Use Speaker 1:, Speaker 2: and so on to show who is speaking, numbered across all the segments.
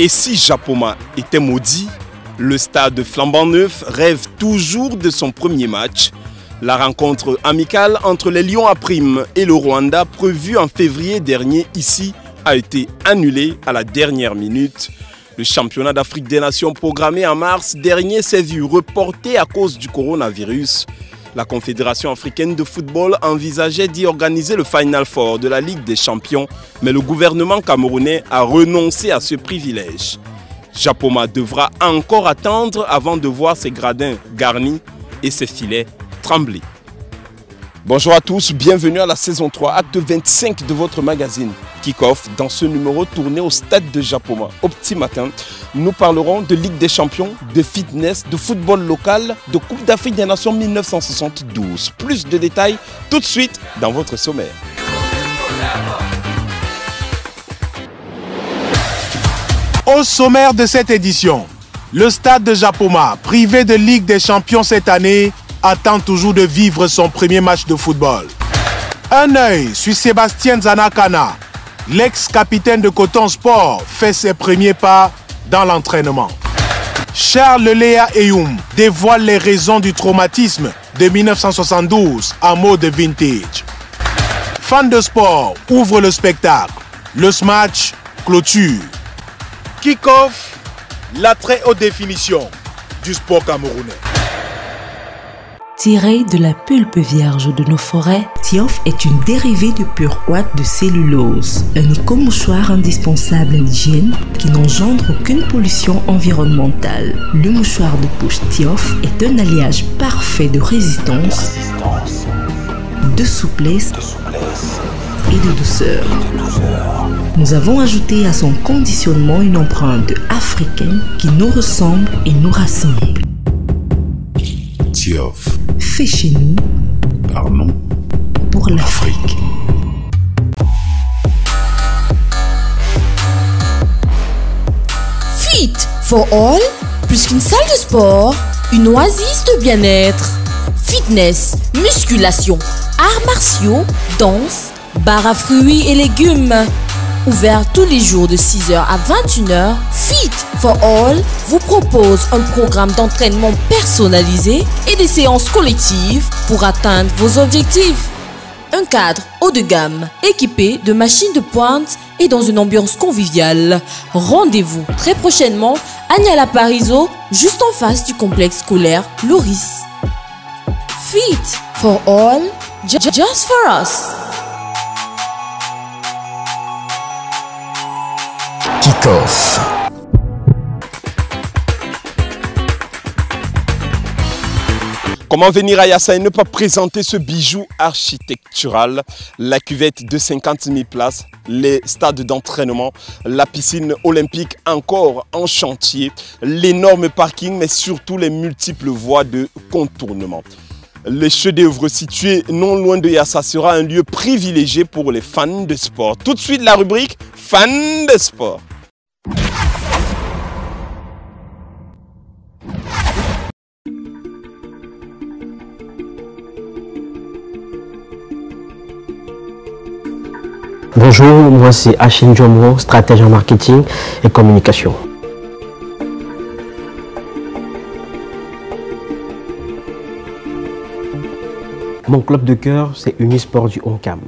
Speaker 1: Et si Japoma était maudit, le stade flambant neuf rêve toujours de son premier match. La rencontre amicale entre les Lions à Prime et le Rwanda, prévue en février dernier ici, a été annulée à la dernière minute. Le championnat d'Afrique des Nations programmé en mars dernier s'est vu reporté à cause du coronavirus. La Confédération africaine de football envisageait d'y organiser le Final Four de la Ligue des champions, mais le gouvernement camerounais a renoncé à ce privilège. Japoma devra encore attendre avant de voir ses gradins garnis et ses filets trembler. Bonjour à tous, bienvenue à la saison 3, acte 25 de votre magazine Kick-Off. Dans ce numéro tourné au stade de Japoma, au petit matin, nous parlerons de Ligue des champions, de fitness, de football local, de Coupe d'Afrique des Nations 1972. Plus de détails tout de suite dans votre sommaire.
Speaker 2: Au sommaire de cette édition, le stade de Japoma, privé de Ligue des champions cette année, attend toujours de vivre son premier match de football. Un œil sur Sébastien Zanakana, l'ex-capitaine de Coton Sport, fait ses premiers pas dans l'entraînement. Charles Léa Eyoum dévoile les raisons du traumatisme de 1972 en mode vintage. Fan de sport ouvre le spectacle. Le match clôture. Kick-off, la très haute définition du sport camerounais.
Speaker 3: Tiré de la pulpe vierge de nos forêts, Tiof est une dérivée de pure ouate de cellulose, un éco-mouchoir indispensable à l'hygiène qui n'engendre aucune pollution environnementale. Le mouchoir de poche Tiof est un alliage parfait de résistance, de souplesse et de douceur. Nous avons ajouté à son conditionnement une empreinte africaine qui nous ressemble et nous rassemble.
Speaker 4: Tiof.
Speaker 3: Fait chez nous,
Speaker 4: par nous,
Speaker 3: pour l'Afrique.
Speaker 5: Fit for all, plus qu'une salle de sport, une oasis de bien-être. Fitness, musculation, arts martiaux, danse, bar à fruits et légumes. Ouvert tous les jours de 6h à 21h, Fit for All vous propose un programme d'entraînement personnalisé et des séances collectives pour atteindre vos objectifs. Un cadre haut de gamme, équipé de machines de pointe et dans une ambiance conviviale. Rendez-vous très prochainement à Niala Parizeau, juste en face du complexe scolaire Loris. Fit for All, just for us.
Speaker 4: Kick-Off.
Speaker 1: Comment venir à Yassa et ne pas présenter ce bijou architectural? La cuvette de 50 000 places, les stades d'entraînement, la piscine olympique encore en chantier, l'énorme parking, mais surtout les multiples voies de contournement. Le chef-d'œuvre situé non loin de Yassa sera un lieu privilégié pour les fans de sport. Tout de suite la rubrique fans de sport.
Speaker 6: Bonjour, moi c'est Achille Djombo, stratège en marketing et communication. Mon club de cœur, c'est Unisport du Oncam.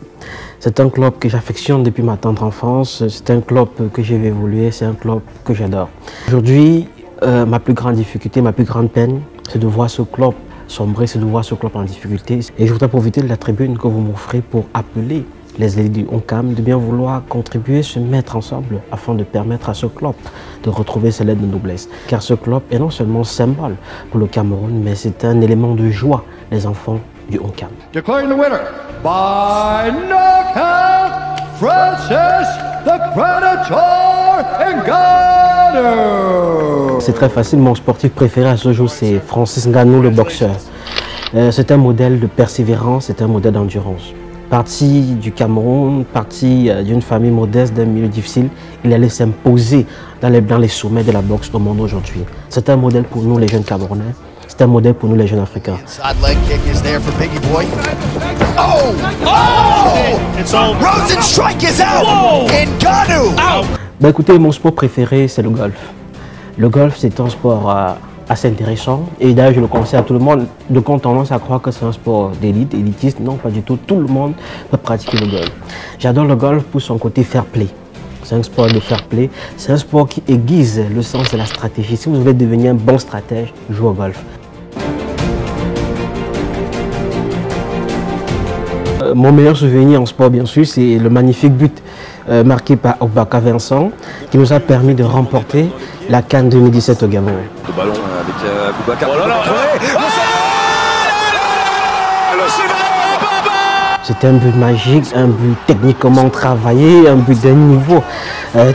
Speaker 6: C'est un club que j'affectionne depuis ma tendre enfance, c'est un club que j'ai vu évoluer, c'est un club que j'adore. Aujourd'hui, ma plus grande difficulté, ma plus grande peine, c'est de voir ce club sombrer, c'est de voir ce club en difficulté. Et je voudrais profiter de la tribune que vous m'offrez pour appeler les élites du Oncam de bien vouloir contribuer, se mettre ensemble afin de permettre à ce club de retrouver ses lettres de noblesse. Car ce club est non seulement symbole pour le Cameroun, mais c'est un élément de joie, les enfants du Oncam.
Speaker 7: Declaring the winner by knockout, Francis the Predator Ngannou.
Speaker 6: C'est très facile, mon sportif préféré à ce jour, c'est Francis Ngannou, le boxeur. C'est un modèle de persévérance, c'est un modèle d'endurance. Parti du Cameroun, parti d'une famille modeste, d'un milieu difficile, il allait s'imposer dans les sommets de la boxe au monde aujourd'hui. C'est un modèle pour nous les jeunes Camerounais, c'est un modèle pour nous les jeunes Africains. Écoutez, mon sport préféré, c'est le golf. Le golf, c'est un sport assez intéressant. Et d'ailleurs, je le conseille à tout le monde. Donc, on a tendance à croire que c'est un sport d'élite, élitiste. Non, pas du tout. Tout le monde peut pratiquer le golf. J'adore le golf pour son côté fair play. C'est un sport de fair play. C'est un sport qui aiguise le sens de la stratégie. Si vous voulez devenir un bon stratège, jouez au golf. Mon meilleur souvenir en sport, bien sûr, c'est le magnifique but marqué par Ogbaka Vincent qui nous a permis de remporter la CAN 2017 au Gabon.
Speaker 8: Le ballon avec Boubacar. Oh là là,
Speaker 6: c'était un but magique, un but techniquement travaillé, un but d'un niveau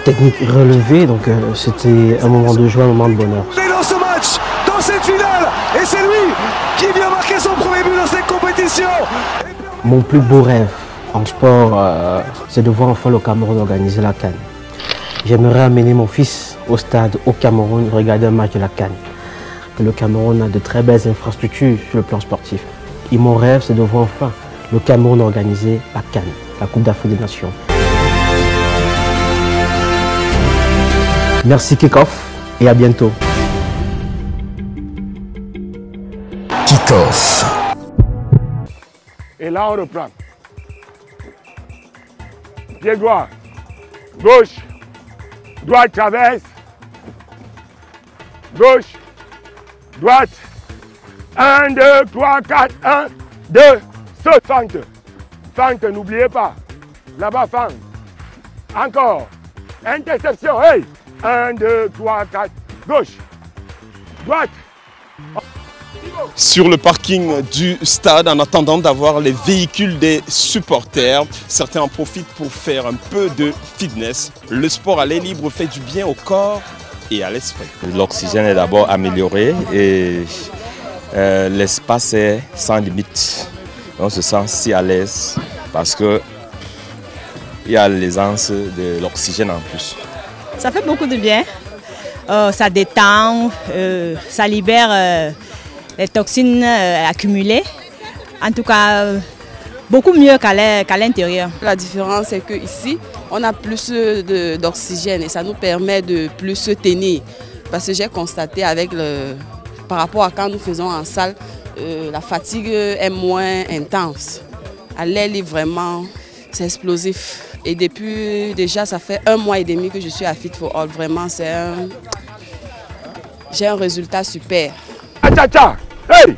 Speaker 6: technique relevé. Donc c'était un moment de joie, un moment de bonheur.
Speaker 9: Et dans ce match, dans cette finale, et c'est lui qui vient marquer son premier but dans cette compétition.
Speaker 6: Mon plus beau rêve en sport, c'est de voir enfin le Cameroun organiser la CAN. J'aimerais amener mon fils au stade au Cameroun, regarder un match de la CAN. Le Cameroun a de très belles infrastructures sur le plan sportif. Et mon rêve, c'est de voir enfin le Cameroun organiser la CAN, la Coupe d'Afrique des Nations. Merci Kick-Off et à bientôt.
Speaker 4: Kick-Off.
Speaker 10: Et là, on reprend. Pied droit, gauche, droite traverse, gauche, droite, 1, 2, 3, 4, 1, 2, saute, fente. Fente, n'oubliez pas. Là-bas, fente. Encore. Interception, hey. 1, 2, 3, 4, gauche, droite.
Speaker 1: Sur le parking du stade, en attendant d'avoir les véhicules des supporters, certains en profitent pour faire un peu de fitness. Le sport à l'air libre fait du bien au corps et à l'esprit.
Speaker 11: L'oxygène est d'abord amélioré et l'espace est sans limite. On se sent si à l'aise parce qu'il y a l'aisance de l'oxygène en plus.
Speaker 12: Ça fait beaucoup de bien. Ça détend, ça libère les toxines accumulées. En tout cas, beaucoup mieux qu'à l'intérieur.
Speaker 13: La différence, c'est qu'ici, on a plus d'oxygène et ça nous permet de plus se tenir. Parce que j'ai constaté par rapport à quand nous faisons en salle, la fatigue est moins intense. À l'air libre, vraiment, c'est explosif. Et depuis, déjà, ça fait 1 mois et demi que je suis à Fit for All. Vraiment, j'ai un résultat super.
Speaker 1: Hey!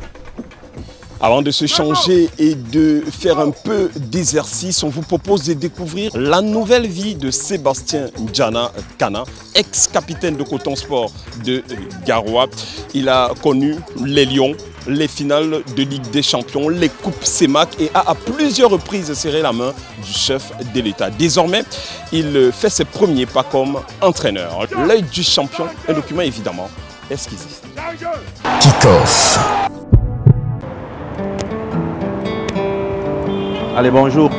Speaker 1: Avant de se changer et de faire un peu d'exercice, on vous propose de découvrir la nouvelle vie de Sébastien N'Djana Kana, ex-capitaine de Coton Sport de Garoua. Il a connu les Lions, les finales de Ligue des Champions, les Coupes CEMAC et a à plusieurs reprises serré la main du chef de l'État. Désormais, il fait ses premiers pas comme entraîneur. L'œil du champion, un document évidemment esquissé.
Speaker 4: Kick-Off.
Speaker 14: Allez, bonjour.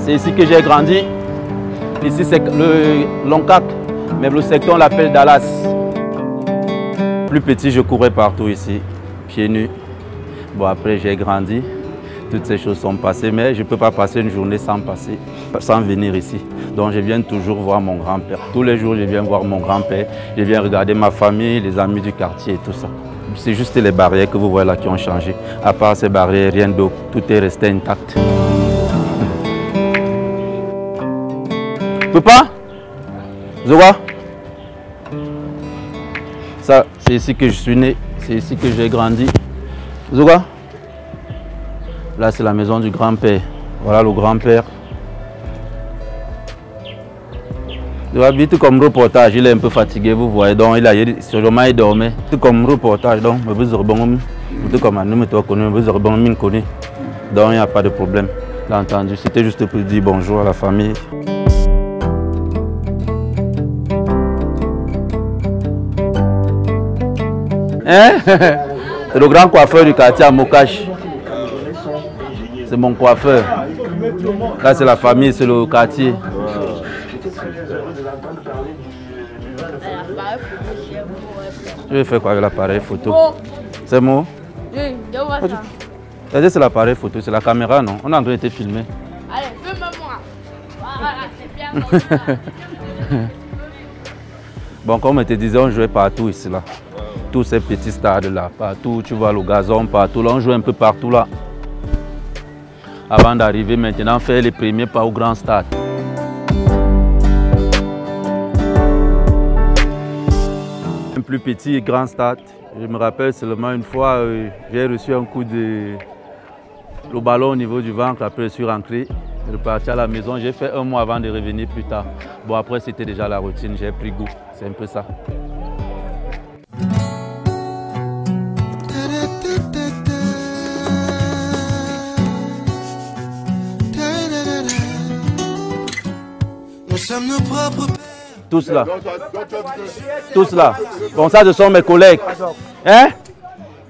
Speaker 14: C'est ici que j'ai grandi. Ici, c'est le Loncac, mais le secteur, on l'appelle Dallas. Plus petit, je courais partout ici, pieds nus. Bon, après, j'ai grandi. Toutes ces choses sont passées, mais je ne peux pas passer une journée sans venir ici. Donc, je viens toujours voir mon grand-père. Tous les jours, je viens voir mon grand-père. Je viens regarder ma famille, les amis du quartier et tout ça. C'est juste les barrières que vous voyez là qui ont changé. À part ces barrières, rien d'autre. Tout est resté intact. Papa, Zowa, ça, c'est ici que je suis né. C'est ici que j'ai grandi. Zowa, là, c'est la maison du grand-père. Voilà le grand-père. Il habite comme reportage, il est un peu fatigué, vous voyez, donc il a sûrement il dormait. Tout comme reportage, donc tout comme nous, donc il n'y a pas de problème. L'as entendu, c'était juste pour dire bonjour à la famille. Hein? C'est le grand coiffeur du quartier à Mokash. C'est mon coiffeur. Là, c'est la famille, c'est le quartier. Je vais faire quoi avec l'appareil photo? C'est moi? C'est l'appareil photo, c'est la caméra, non? On a en train de filmer.
Speaker 15: Allez, filme-moi.
Speaker 14: Bon, comme je te disais, on jouait partout ici, là. Tous ces petits stades-là, partout, tu vois le gazon, partout, là, on jouait un peu partout, là. Avant d'arriver maintenant, faire les premiers pas au grand stade. Un plus petit grand stade. Je me rappelle seulement une fois, j'ai reçu un coup de... le ballon au niveau du ventre, après je suis rentré. Je suis reparti à la maison, j'ai fait un mois avant de revenir plus tard. Bon, après c'était déjà la routine, j'ai pris goût, c'est un peu ça.
Speaker 15: Nous sommes nos propres pères.
Speaker 14: Tous là. Tous là. Bon, ça, ce sont mes collègues. Hein?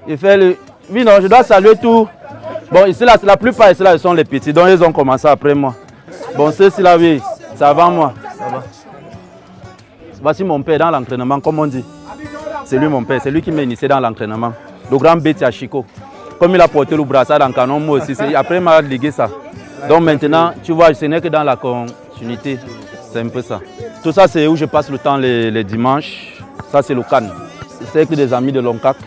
Speaker 14: Il fait le... Oui, non, je dois saluer tout. Bon, ici, là, la plupart, ici, là, ils sont les petits. Donc, ils ont commencé après moi. Bon, ceux-ci, là, oui, c'est avant moi. Ça va. Voici mon père dans l'entraînement, comme on dit. C'est lui, mon père. C'est lui qui m'a initié dans l'entraînement. Le grand Béti Chico. Comme il a porté le brassard dans le canon, moi aussi. Après, il m'a ligué ça. Donc, maintenant, tu vois, ce n'est que dans la continuité. C'est un peu ça. Tout ça, c'est où je passe le temps les dimanches. Ça, c'est le Cannes. C'est avec des amis de Loncac.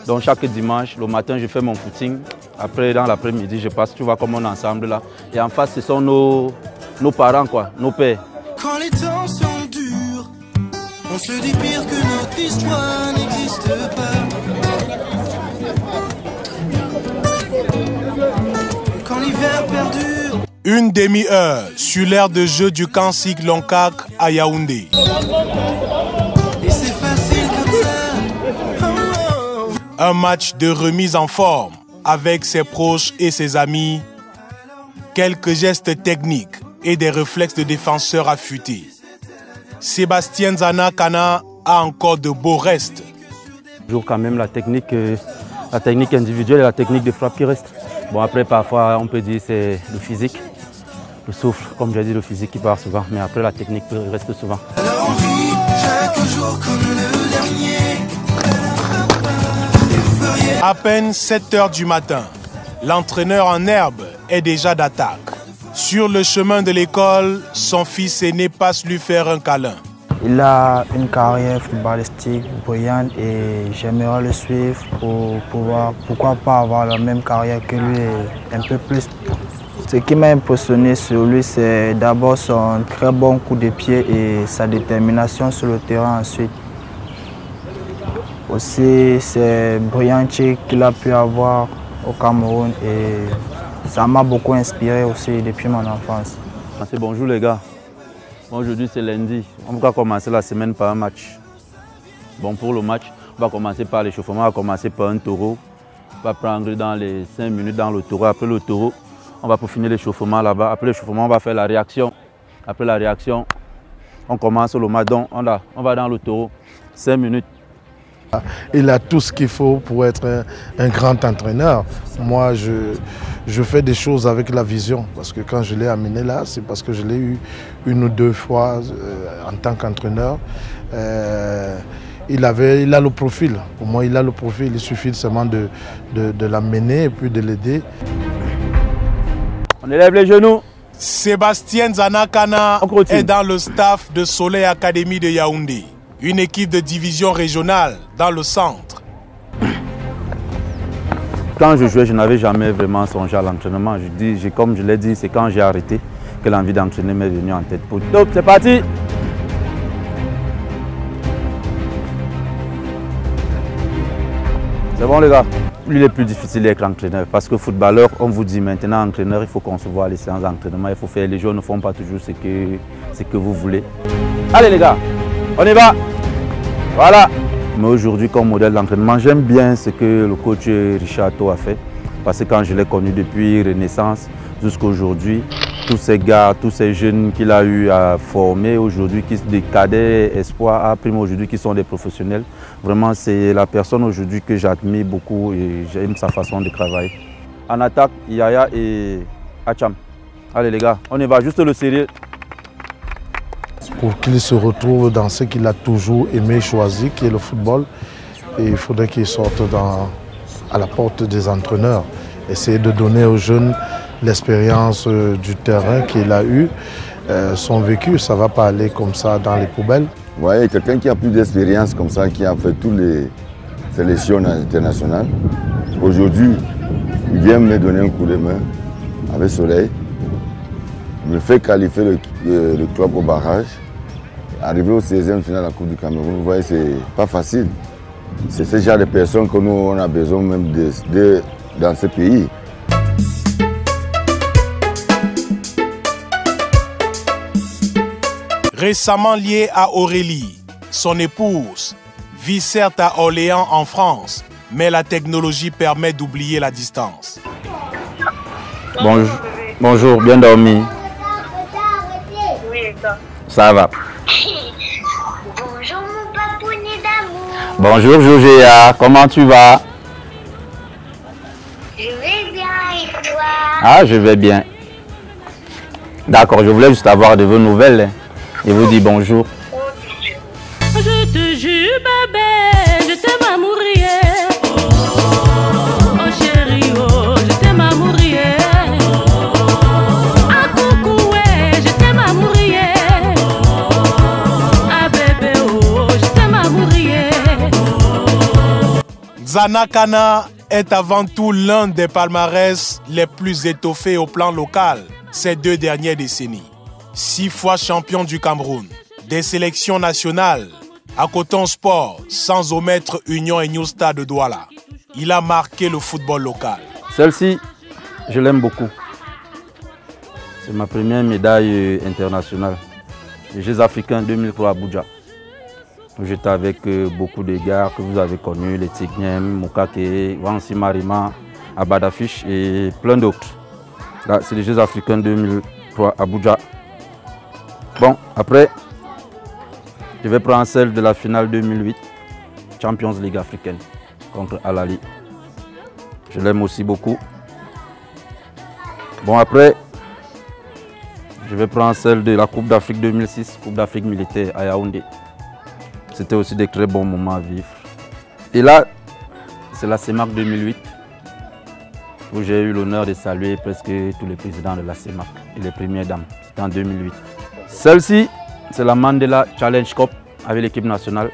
Speaker 14: Donc, chaque dimanche, le matin, je fais mon footing. Après, dans l'après-midi, je passe, tu vois, comme on est ensemble là. Et en face, ce sont nos parents, quoi, nos pères.
Speaker 15: Quand les temps sont durs, on se dit pire que notre histoire n'existe pas. Quand l'hiver perdure.
Speaker 2: Une demi-heure sur l'aire de jeu du camp SIC Loncac à Yaoundé.
Speaker 15: Et c'est facile comme ça. Oh, oh.
Speaker 2: Un match de remise en forme avec ses proches et ses amis. Quelques gestes techniques et des réflexes de défenseurs affûtés. Sébastien Zana Kana a encore de beaux restes.
Speaker 14: Toujours quand même la technique individuelle et la technique de frappe qui reste. Bon, après, parfois, on peut dire c'est le physique. Le souffle, comme j'ai dit, le physique qui part souvent, mais après la technique reste souvent.
Speaker 15: Alors on vit chaque jour comme le dernier.
Speaker 2: À peine 7 heures du matin, l'entraîneur en herbe est déjà d'attaque. Sur le chemin de l'école, son fils aîné passe lui faire un câlin.
Speaker 16: Il a une carrière footballistique brillante et j'aimerais le suivre pour pouvoir, pourquoi pas avoir la même carrière que lui et un peu plus. Ce qui m'a impressionné sur lui, c'est d'abord son très bon coup de pied et sa détermination sur le terrain ensuite. Aussi, c'est brillant qu'il a pu avoir au Cameroun et ça m'a beaucoup inspiré aussi depuis mon enfance.
Speaker 14: Bonjour les gars. Aujourd'hui c'est lundi. On va commencer la semaine par un match. Bon, pour le match, on va commencer par l'échauffement, on va commencer par un taureau. On va prendre dans les 5 minutes dans le taureau. Après le taureau, on va peaufiner l'échauffement là-bas. Après l'échauffement, on va faire la réaction. Après la réaction, on commence le match. Donc, on va dans le taureau. 5 minutes.
Speaker 17: Il a tout ce qu'il faut pour être un grand entraîneur. Moi, je fais des choses avec la vision. Parce que quand je l'ai amené là, c'est parce que je l'ai eu 1 ou 2 fois en tant qu'entraîneur. Il a le profil. Pour moi, il a le profil. Il suffit seulement de l'amener et puis de l'aider.
Speaker 14: On élève les genoux.
Speaker 2: Sébastien Zana Kana est dans le staff de Soleil Academy de Yaoundé. Une équipe de division régionale dans le centre.
Speaker 14: Quand je jouais, je n'avais jamais vraiment songé à l'entraînement. Comme je l'ai dit, c'est quand j'ai arrêté que l'envie d'entraîner m'est venue en tête. Donc, c'est parti. C'est bon les gars. Lui, il est plus difficile d'être entraîneur parce que footballeur, on vous dit maintenant entraîneur, il faut concevoir les séances d'entraînement, il faut faire. Les joueurs ne font pas toujours ce que vous voulez. Allez les gars, on y va. Voilà. Mais aujourd'hui, comme modèle d'entraînement, j'aime bien ce que le coach Richard Tau a fait. Parce que quand je l'ai connu depuis Renaissance jusqu'à aujourd'hui, tous ces gars, tous ces jeunes qu'il a eu à former aujourd'hui, des cadets, espoirs, à prime aujourd'hui, qui sont des professionnels. Vraiment, c'est la personne aujourd'hui que j'admire beaucoup et j'aime sa façon de travailler. En attaque, Yaya et Hacham. Allez les gars, on y va, juste le sérieux.
Speaker 17: Pour qu'il se retrouve dans ce qu'il a toujours aimé choisir, qui est le football, et il faudrait qu'il sorte à la porte des entraîneurs. Essayer de donner aux jeunes l'expérience du terrain qu'il a eu, son vécu, ça ne va pas aller comme ça dans les poubelles.
Speaker 18: Vous voyez, quelqu'un qui a plus d'expérience comme ça, qui a fait toutes les sélections internationales, aujourd'hui, il vient me donner un coup de main avec Soleil, me fait qualifier le club au barrage, arriver au 16e final de la Coupe du Cameroun. Vous voyez, c'est pas facile. C'est ce genre de personnes que nous on a besoin même dans ce pays.
Speaker 2: Récemment lié à Aurélie, son épouse vit certes à Orléans en France, mais la technologie permet d'oublier la distance.
Speaker 14: Bonjour, bonjour, bien dormi.
Speaker 19: Oui, et toi?
Speaker 14: Ça va.
Speaker 19: Bonjour mon papounet d'amour.
Speaker 14: Bonjour Jogéa, comment tu vas?
Speaker 19: Je vais bien et toi?
Speaker 14: Ah, je vais bien. D'accord, je voulais juste avoir de vos nouvelles et vous dire bonjour.
Speaker 20: Je te jure bébé, je t'aime à mourir. Oh chérie, oh, je t'aime à mourir. Ah coucou, ouais, je t'aime à mourir. Ah bébé, oh, je t'aime à mourir.
Speaker 2: Zana Kana est avant tout l'un des palmarès les plus étoffés au plan local ces 2 dernières décennies. 6 fois champion du Cameroun, des sélections nationales, à Coton Sport, sans omettre Union et New Star de Douala. Il a marqué le football local.
Speaker 14: Celle-ci, je l'aime beaucoup. C'est ma première médaille internationale. Les Jeux africains 2003 à Abuja. J'étais avec beaucoup de gars que vous avez connus, les Tignem, Moukake, Wansi Marima, Abadafish et plein d'autres. Là, c'est les Jeux africains 2003 à Abuja. Bon, après, je vais prendre celle de la finale 2008, Champions League africaine contre Al Ahly. Je l'aime aussi beaucoup. Bon, après, je vais prendre celle de la Coupe d'Afrique 2006, Coupe d'Afrique militaire à Yaoundé. C'était aussi des très bons moments à vivre. Et là, c'est la CEMAC 2008, où j'ai eu l'honneur de saluer presque tous les présidents de la CEMAC et les premières dames. C'était en 2008. Celle-ci, c'est la Mandela Challenge Cup avec l'équipe nationale.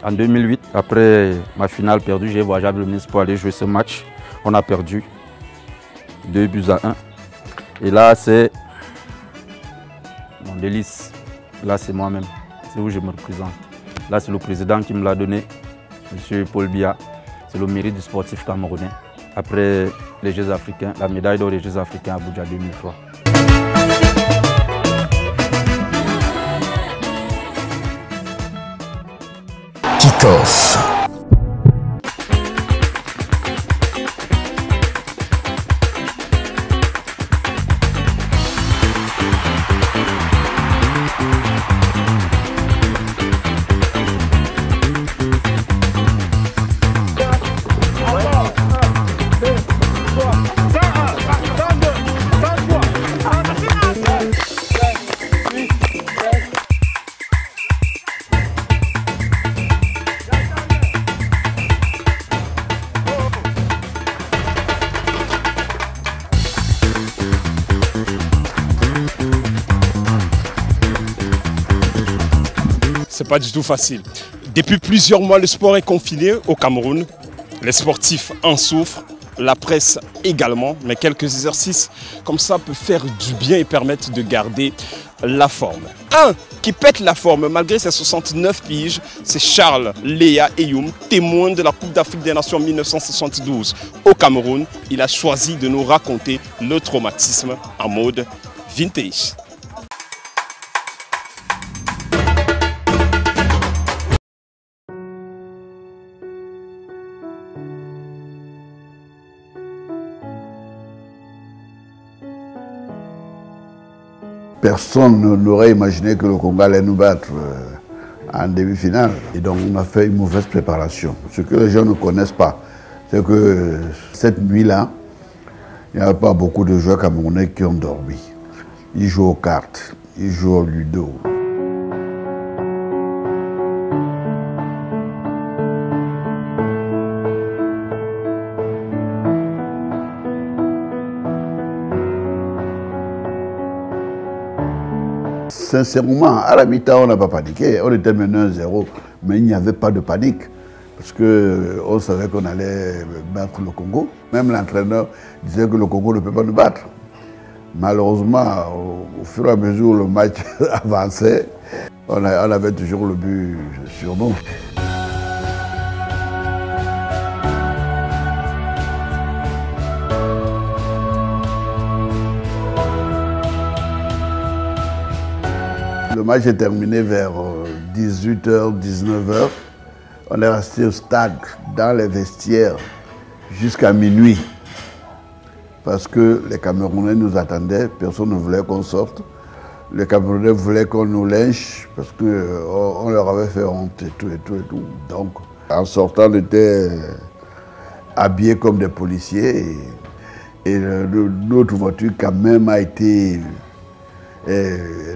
Speaker 14: En 2008, après ma finale perdue, j'ai voyagé avec le ministre pour aller jouer ce match. On a perdu 2-1. Et là, c'est mon délice. Là, c'est moi-même. C'est où je me représente. Là, c'est le président qui me l'a donné, M. Paul Biya. C'est le mérite du sportif camerounais. Après les Jeux africains, la médaille d'or des Jeux africains à Abuja 2003.
Speaker 4: Kick-off.
Speaker 1: C'est pas du tout facile. Depuis plusieurs mois, le sport est confiné au Cameroun. Les sportifs en souffrent, la presse également, mais quelques exercices comme ça peuvent faire du bien et permettre de garder la forme. Un qui pète la forme malgré ses 69 piges, c'est Charles Léa Eyoum, témoin de la Coupe d'Afrique des Nations 1972 au Cameroun. Il a choisi de nous raconter le traumatisme en mode vintage.
Speaker 21: Personne n'aurait imaginé que le Congo allait nous battre en demi-finale. Et donc on a fait une mauvaise préparation. Ce que les gens ne connaissent pas, c'est que cette nuit-là, il n'y avait pas beaucoup de joueurs camerounais qui ont dormi. Ils jouent aux cartes, ils jouent au ludo. Sincèrement, à la mi-temps, on n'a pas paniqué. On était mené 1-0, mais il n'y avait pas de panique. Parce qu'on savait qu'on allait battre le Congo. Même l'entraîneur disait que le Congo ne peut pas nous battre. Malheureusement, au fur et à mesure où le match avançait, on avait toujours le but sur nous. Le match est terminé vers 18h, 19h. On est resté au stade, dans les vestiaires, jusqu'à minuit. Parce que les Camerounais nous attendaient, personne ne voulait qu'on sorte. Les Camerounais voulaient qu'on nous lynche, parce qu'on leur avait fait honte et tout. Donc, en sortant, on était habillés comme des policiers. Et notre voiture, quand même, a été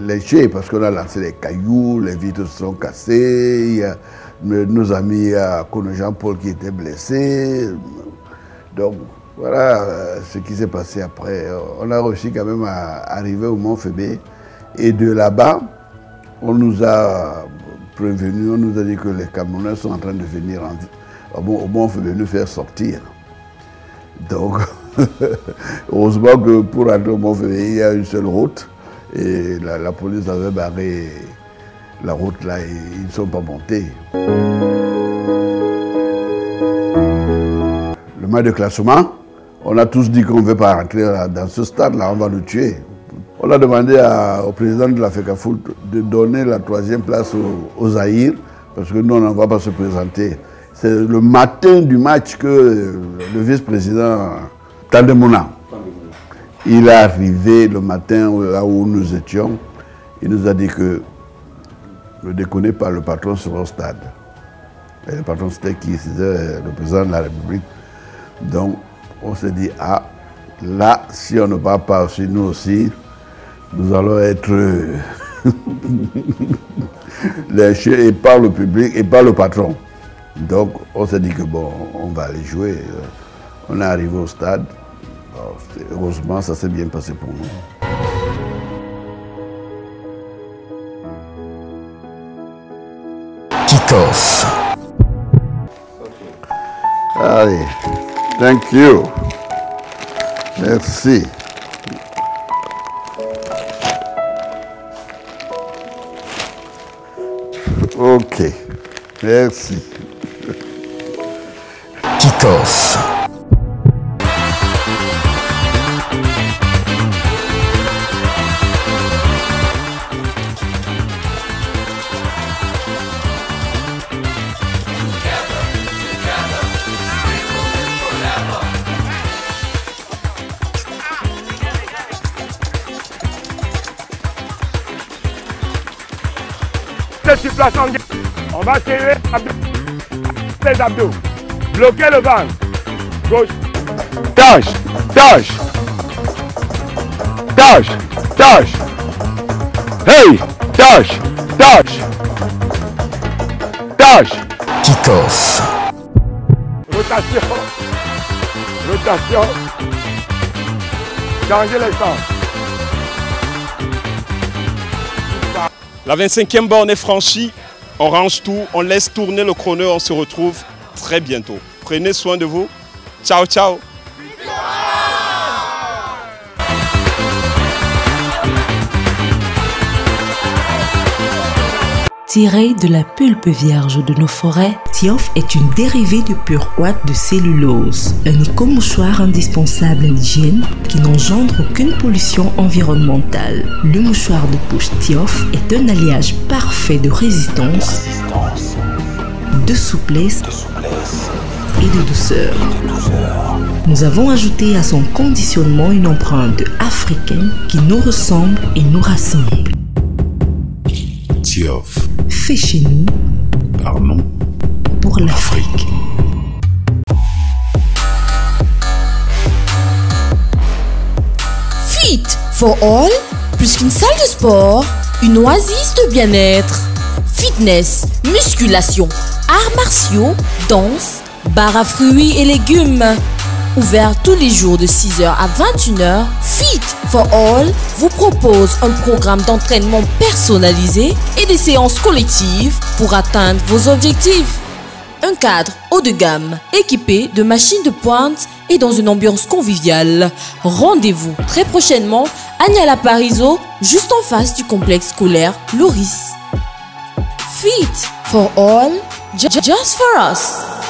Speaker 21: lynchée, parce qu'on a lancé des cailloux, les vitres se sont cassées. Il y a nos amis à Kono Jean-Paul qui étaient blessés. Donc, voilà ce qui s'est passé après. On a réussi quand même à arriver au Mont-Fébé. Et de là-bas, on nous a prévenus, on nous a dit que les Camerounais sont en train de venir au Mont-Fébé nous faire sortir. Donc, heureusement que pour aller au Mont-Fébé, il y a une seule route. Et la police avait barré la route là et ils ne sont pas montés. Le match de classement, on a tous dit qu'on ne veut pas rentrer dans ce stade-là, on va nous tuer. On a demandé au président de la FECAFOOT de donner la 3e place au Zaïre, parce que nous, on ne va pas se présenter. C'est le matin du match que le vice-président Tandemona, il est arrivé le matin là où nous étions. Il nous a dit que ne déconnez pas, le patron sera au stade. Et le patron, c'était qui? C'était le président de la République. Donc, on s'est dit, ah, là, si on ne part pas aussi, nous aussi, nous allons être lynchés et par le public et par le patron. Donc, on s'est dit que bon, on va aller jouer. On est arrivé au stade. Heureusement, ça s'est bien passé pour nous.
Speaker 4: Kick-off.
Speaker 21: Allez, thank you. Merci. Ok, merci.
Speaker 4: Kick-off.
Speaker 10: On va serrer les abdos. Bloquer le ventre. Gauche. Tâche. Tâche. Tâche. Tâche. Hey. Tâche. Tâche. Tâche.
Speaker 4: Kick-off.
Speaker 10: Rotation. Rotation. Changer les sens.
Speaker 1: La 25e borne est franchie, on range tout, on laisse tourner le chrono, on se retrouve très bientôt. Prenez soin de vous. Ciao, ciao.
Speaker 3: Tiré de la pulpe vierge de nos forêts, Thiof est une dérivée du pur ouate de cellulose, un éco-mouchoir indispensable à l'hygiène qui n'engendre aucune pollution environnementale. Le mouchoir de poche Thiof est un alliage parfait de résistance, de souplesse et de douceur. Nous avons ajouté à son conditionnement une empreinte africaine qui nous ressemble et nous rassemble.
Speaker 4: Thiof.
Speaker 3: Fait chez nous,
Speaker 4: par nous,
Speaker 3: pour l'Afrique.
Speaker 5: Fit for all, plus qu'une salle de sport, une oasis de bien-être. Fitness, musculation, arts martiaux, danse, bar à fruits et légumes. Ouvert tous les jours de 6h à 21h, Fit for All vous propose un programme d'entraînement personnalisé et des séances collectives pour atteindre vos objectifs. Un cadre haut de gamme, équipé de machines de pointe et dans une ambiance conviviale. Rendez-vous très prochainement à Niala Parizeau, juste en face du complexe scolaire Loris. Fit for All, just for us.